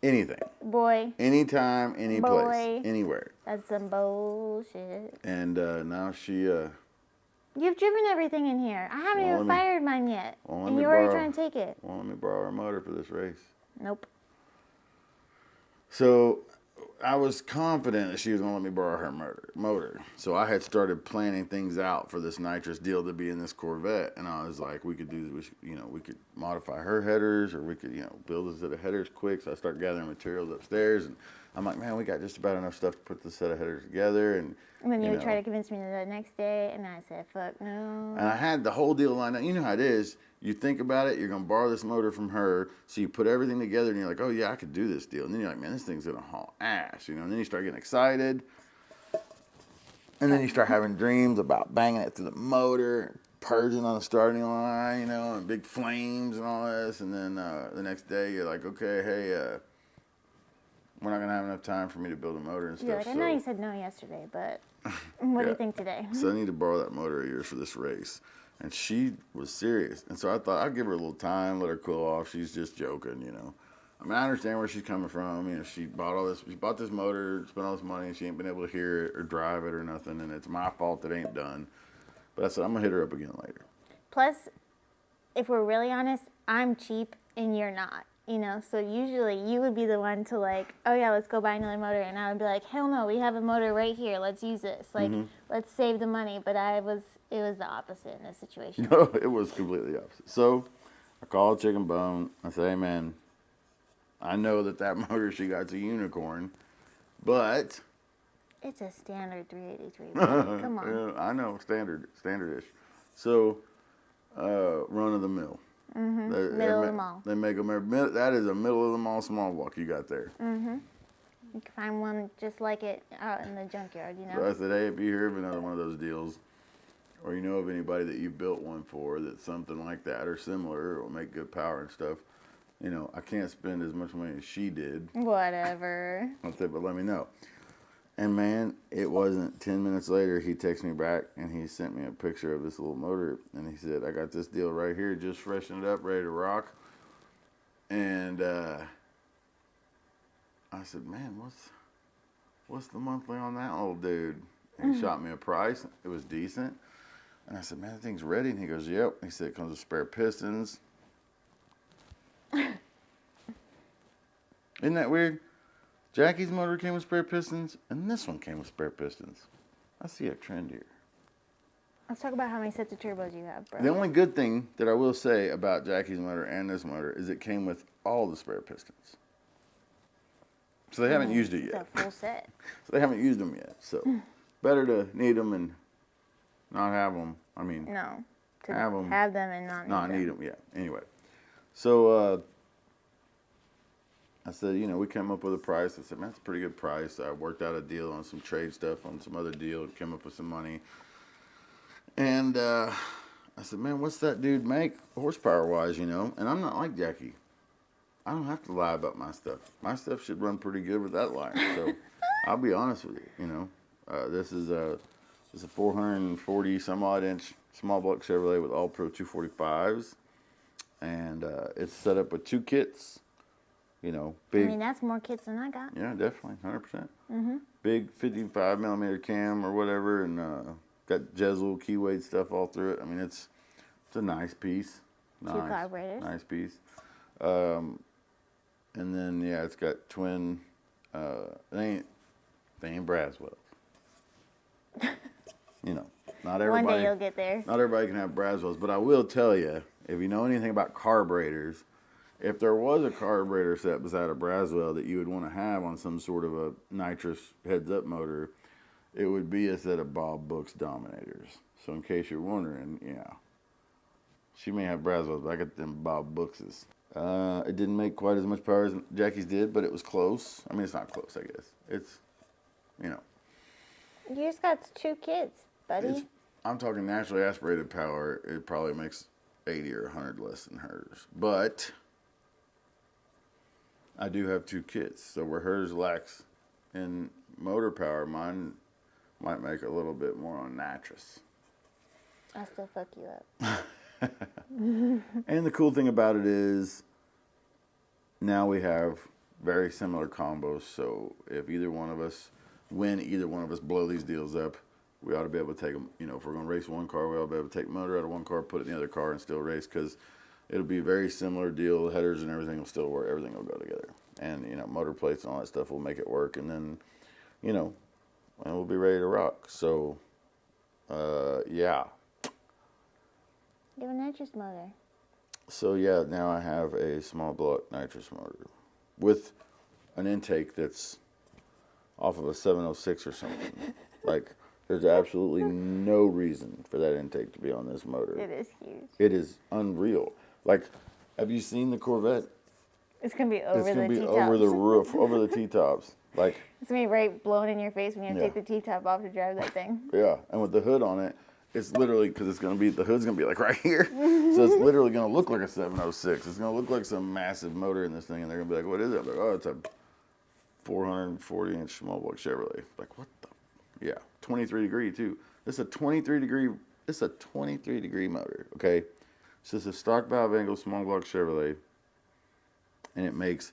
Anything. Boy. Anytime, any place, anywhere. That's some bullshit. And now she... You've driven everything in here. I haven't even fired mine yet. And you're already trying to take it. Won't let me borrow her motor for this race. Nope. So I was confident that she was going to let me borrow her motor. So I had started planning things out for this nitrous deal to be in this Corvette. And I was like, we could modify her headers, or we could, build a set of headers quick. So I start gathering materials upstairs. And I'm like, man, we got just about enough stuff to put this set of headers together. And then you would try to convince me the next day. And I said, fuck no. And I had the whole deal lined up. You know how it is. You think about it, you're going to borrow this motor from her, so you put everything together, and you're like, oh, yeah, I could do this deal. And then you're like, man, this thing's going to haul ass, and then you start getting excited, and then you start having dreams about banging it through the motor, purging on the starting line, and big flames and all this, and then the next day, you're like, okay, hey, we're not going to have enough time for me to build a motor and stuff. Yeah, I know you said no yesterday, but what do you think today? So I need to borrow that motor of yours for this race. And she was serious. And so I thought I'd give her a little time, let her cool off. She's just joking, I mean, I understand where she's coming from. She bought this motor, spent all this money, and she ain't been able to hear it or drive it or nothing. And it's my fault it ain't done. But I said, I'm going to hit her up again later. Plus, if we're really honest, I'm cheap and you're not. So usually you would be the one to like, oh yeah, let's go buy another motor. And I would be like, hell no, we have a motor right here. Let's use this. Like, let's save the money. But it was the opposite in this situation. No, it was completely opposite. So I called Chicken Bone. I said, hey man, I know that motor she got's a unicorn, but it's a standard 383. Come on. Yeah, I know, standardish. So run of the mill. Middle of the mall. They make them. That is a middle of the mall small block you got there. You can find one just like it out in the junkyard, So I said, hey, if you hear of another one of those deals, or you know of anybody that you built one for that's something like that or similar, or will make good power and stuff, I can't spend as much money as she did. Whatever. I said, but let me know. And man, it wasn't 10 minutes later, he texted me back and he sent me a picture of this little motor. And he said, I got this deal right here, just freshened up, ready to rock. And I said, man, what's the monthly on that old dude? And he shot me a price. It was decent. And I said, man, that thing's ready. And he goes, yep. He said, it comes with spare pistons. Isn't that weird? Jackie's motor came with spare pistons, and this one came with spare pistons. I see a trend here. Let's talk about how many sets of turbos you have, bro. The only good thing that I will say about Jackie's motor and this motor is it came with all the spare pistons. So they haven't used it yet. It's a full set. So they haven't used them yet. So better to need them and not have them. I mean, no. To have them and not need them. Yeah. Anyway. So I said, we came up with a price. I said, man, that's a pretty good price. I worked out a deal on some trade stuff, on some other deal, came up with some money. And I said, man, what's that dude make horsepower-wise, And I'm not like Jackie. I don't have to lie about my stuff. My stuff should run pretty good with that line. So I'll be honest with you, This is a 440 some odd inch small block Chevrolet with all Pro 245s, and it's set up with 2 kits. You know, big. I mean, that's more kits than I got. Yeah, definitely, 100%. Big 55 millimeter cam or whatever, and got Jezel key weight stuff all through it. I mean, it's a nice piece. 2 carburetors. Nice piece. And then yeah, it's got twin. They ain't Braswells. You know, not everybody. One day you'll get there. Not everybody can have Braswells, but I will tell you, if you know anything about carburetors, if there was a carburetor set beside a Braswell that you would want to have on some sort of a nitrous heads-up motor, it would be a set of Bob Book's Dominators. So in case you're wondering, yeah, she may have Braswells, but I got them Bob Bookses. It didn't make quite as much power as Jackie's did, but it was close. I mean, it's not close, I guess. It's, you know. You just got 2 kids, buddy. I'm talking naturally aspirated power. It probably makes 80 or 100 less than hers. But I do have 2 kits, so where hers lacks in motor power, mine might make a little bit more on nitrous. I'll still fuck you up. And the cool thing about it is now we have very similar combos, so if either one of us blow these deals up, we ought to be able to take them. You know, if we're going to race one car, we ought to be able to take motor out of one car, put it in the other car, and still race, because it'll be a very similar deal. The headers and everything will still work. Everything will go together. And, you know, motor plates and all that stuff will make it work. And then, you know, and we'll be ready to rock. So, yeah. You have a nitrous motor. So, yeah, now I have a small block nitrous motor with an intake that's off of a 706 or something. Like, there's absolutely no reason for that intake to be on this motor. It is huge. It is unreal. Like, have you seen the Corvette? It's going to be over the T-tops. It's going to be over the roof, over the T-tops. Like, it's going to be right blown in your face when you take the T-top off to drive that thing. Yeah, and with the hood on it, it's literally, because it's going to be, the hood's going to be like right here. So it's literally going to look like a 706. It's going to look like some massive motor in this thing, and they're going to be like, what is it? I'm like, oh, it's a 440-inch small block Chevrolet. Like, what the? Yeah, 23 degree, too. This is a 23 degree motor, okay? So it's a stock valve angle small block Chevrolet, and it makes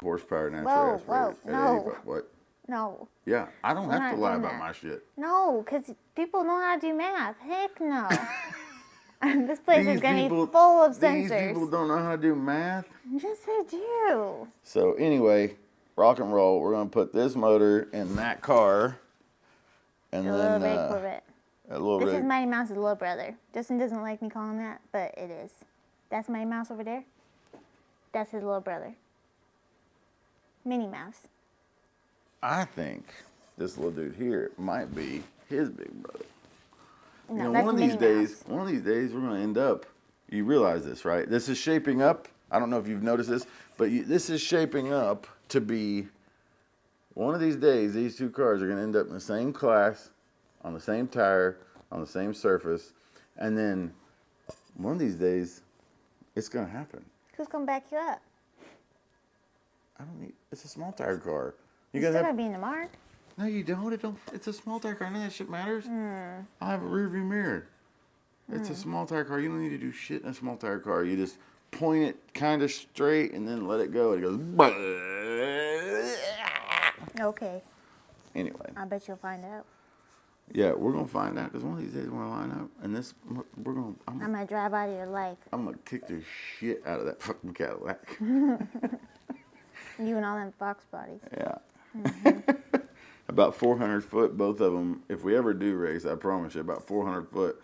horsepower naturally aspirated. No. What? No. Yeah, I don't have to lie about my shit. No, because people know how to do math. Heck no. This place is going to be full of sensors. These people don't know how to do math? Yes, they do. So anyway, rock and roll. We're going to put this motor in that car. And the then, little red Corvette. This is Mighty Mouse's little brother. Justin doesn't like me calling that, but it is. That's Mighty Mouse over there. That's his little brother. Minnie Mouse. I think this little dude here might be his big brother. No, you know, that's one of these days, we're going to end up. You realize this, right? This is shaping up. I don't know if you've noticed this, but this is shaping up to be. One of these days, these 2 cars are going to end up in the same class, on the same tire, on the same surface, and then one of these days, it's going to happen. Who's going to back you up? I don't need. It's a small tire car. You still got to be in the mark. No, you don't. It's a small tire car. None of that shit matters. I have a rear view mirror. It's a small tire car. You don't need to do shit in a small tire car. You just point it kind of straight and then let it go. And it goes. Okay. Anyway. I bet you'll find out. Yeah, we're going to find out because one of these days we're going to line up. And I'm going to drive out of your life. I'm going to kick the shit out of that fucking Cadillac. You and all them Fox bodies. Yeah. Mm-hmm. About 400 foot, both of them. If we ever do race, I promise you, about 400 foot,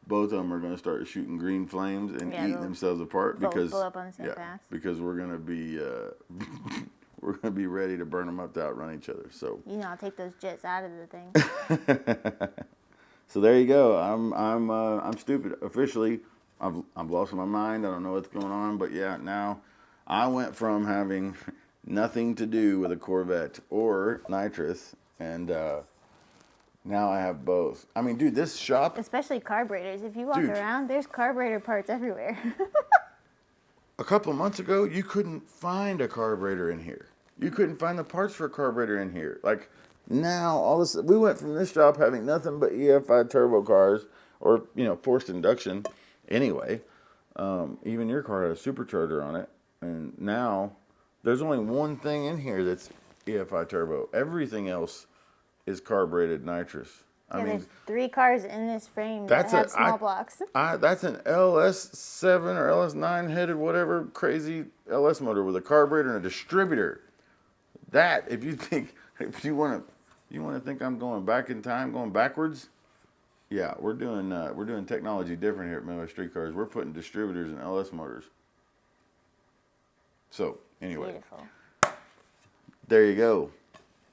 both of them are going to start shooting green flames and eating themselves apart because blow up on the same pass. Because we're going to be ready to burn them up to outrun each other. So you know, I'll take those jets out of the thing. So there you go. I'm stupid officially. I've lost my mind. I don't know what's going on, but yeah, now I went from having nothing to do with a Corvette or nitrous, and now I have both. I mean, dude, this shop... Especially carburetors. If you walk around, there's carburetor parts everywhere. A couple of months ago, you couldn't find a carburetor in here. You couldn't find the parts for a carburetor in here. Like, Now, all this, we went from this shop having nothing but EFI turbo cars, or, forced induction anyway. Even your car had a supercharger on it. And now, there's only one thing in here that's EFI turbo. Everything else is carbureted nitrous. Yeah, there's 3 cars in this frame that have small blocks. That's an LS7 or LS9 headed, whatever, crazy LS motor with a carburetor and a distributor. That, if you want to think I'm going back in time, going backwards, yeah, we're doing technology different here at Midwest Street Cars. We're putting distributors in LS motors. So anyway, Beautiful. There you go.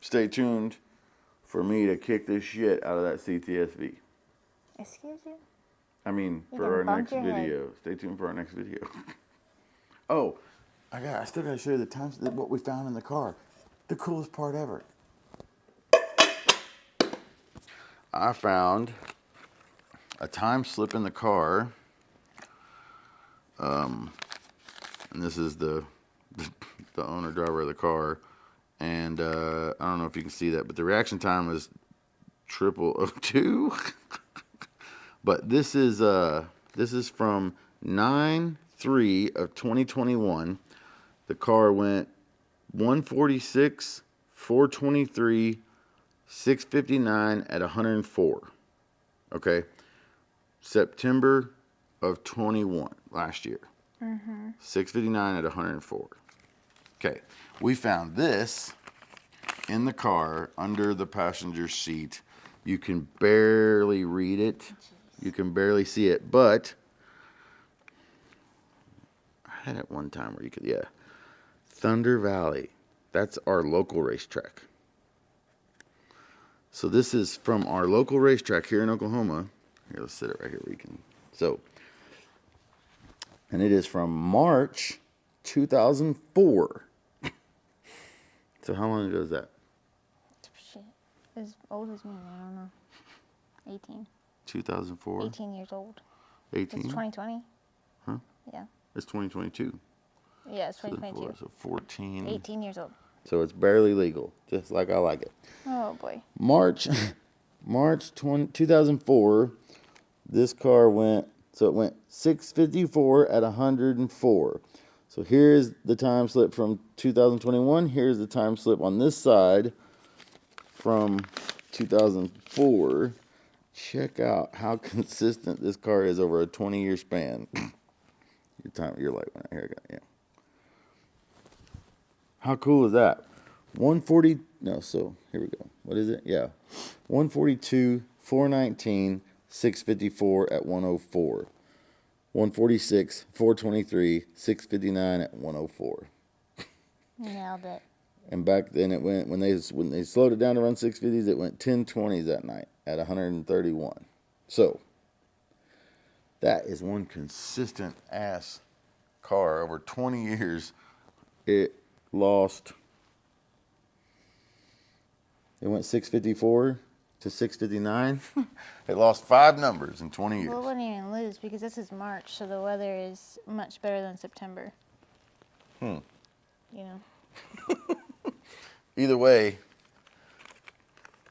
Stay tuned for me to kick this shit out of that CTSV. Excuse you? I mean, You for can our bump next your head. video. Stay tuned for our next video. Oh, I still gotta show you what we found in the car. The coolest part ever. I found a time slip in the car. And this is the owner driver of the car. And I don't know if you can see that, but the reaction time is 0002. But this is from 9/3 of 2021. The car went 146, 423, 659 at 104. Okay, September of 21 last year. 659 at 104. Okay, we found this in the car under the passenger seat. You can barely read it. You can barely see it, but I had it one time where you could, yeah. Thunder Valley. That's our local racetrack. So this is from our local racetrack here in Oklahoma. Here, let's sit it right here where you can. So, and it is from March 2004. So how long ago is that? Shit. As old as me, I don't know. 18. 2004? 18 years old. 18? It's 2020. Huh? Yeah. It's 2022. Yeah, it's 2022. So 14. 18 years old. So it's barely legal, just like I like it. Oh, boy. March 2004, this car went 654 at 104. So here's the time slip from 2021. Here's the time slip on this side from 2004. Check out how consistent this car is over a 20-year span. Your light went out. Here I go. Yeah. How cool is that? 140. No, so here we go. What is it? Yeah. 142, 419, 654 at 104. 146, 423, 659 at 104. Nailed it. And back then it went, when they slowed it down to run 650s, it went 1020s that night at 131. So that is one consistent ass car over 20 years. It went 654 to 659. It lost 5 numbers in 20 years. Well, it wouldn't even lose because this is March, so the weather is much better than September. You know? Either way,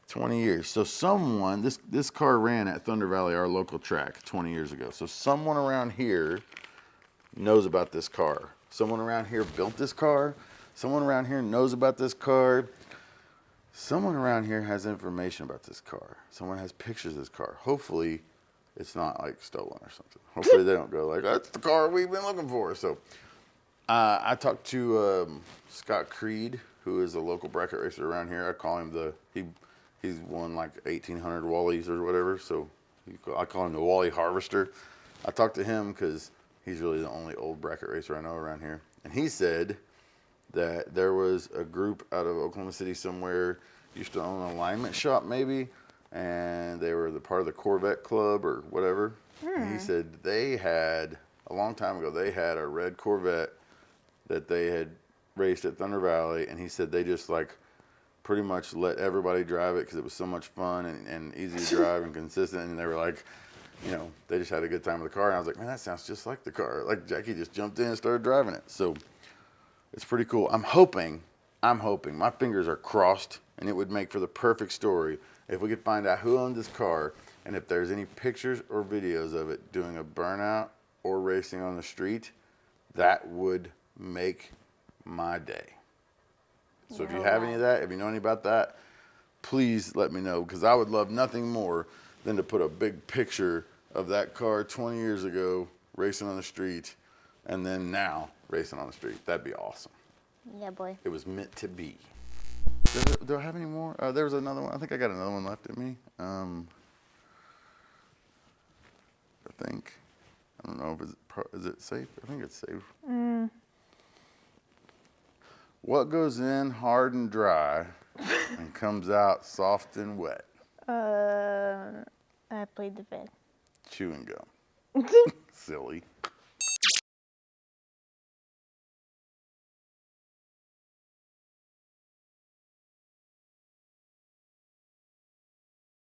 20 years. So someone, this car ran at Thunder Valley, our local track, 20 years ago. So someone around here knows about this car. Someone around here built this car. Someone around here knows about this car. Someone around here has information about this car. Someone has pictures of this car. Hopefully, it's not like stolen or something. Hopefully, they don't go like, that's the car we've been looking for. So, I talked to Scott Creed, who is a local bracket racer around here. I call him he's won like 1,800 Wallies or whatever. So, I call him the Wally Harvester. I talked to him because he's really the only old bracket racer I know around here. And he said that there was a group out of Oklahoma City somewhere, used to own an alignment shop maybe, and they were the part of the Corvette club or whatever. And he said they had, a long time ago, they had a red Corvette that they had raced at Thunder Valley, and he said they just like pretty much let everybody drive it because it was so much fun and easy to drive and consistent, and they were like, you know, they just had a good time with the car. And I was like, man, that sounds just like the car. Like Jackie just jumped in and started driving it. So it's pretty cool. I'm hoping, my fingers are crossed and it would make for the perfect story if we could find out who owned this car and if there's any pictures or videos of it doing a burnout or racing on the street. That would make my day. So if you have any of that, if you know any about that, please let me know, because I would love nothing more than to put a big picture of that car 20 years ago racing on the street and then now racing on the street. That'd be awesome. Yeah, boy. It was meant to be. Do I have any more? There was another one. I think I got another one left at me. I think. I don't know if is it safe? I think it's safe. What goes in hard and dry and comes out soft and wet? I plead the fifth. Chewing gum. Silly.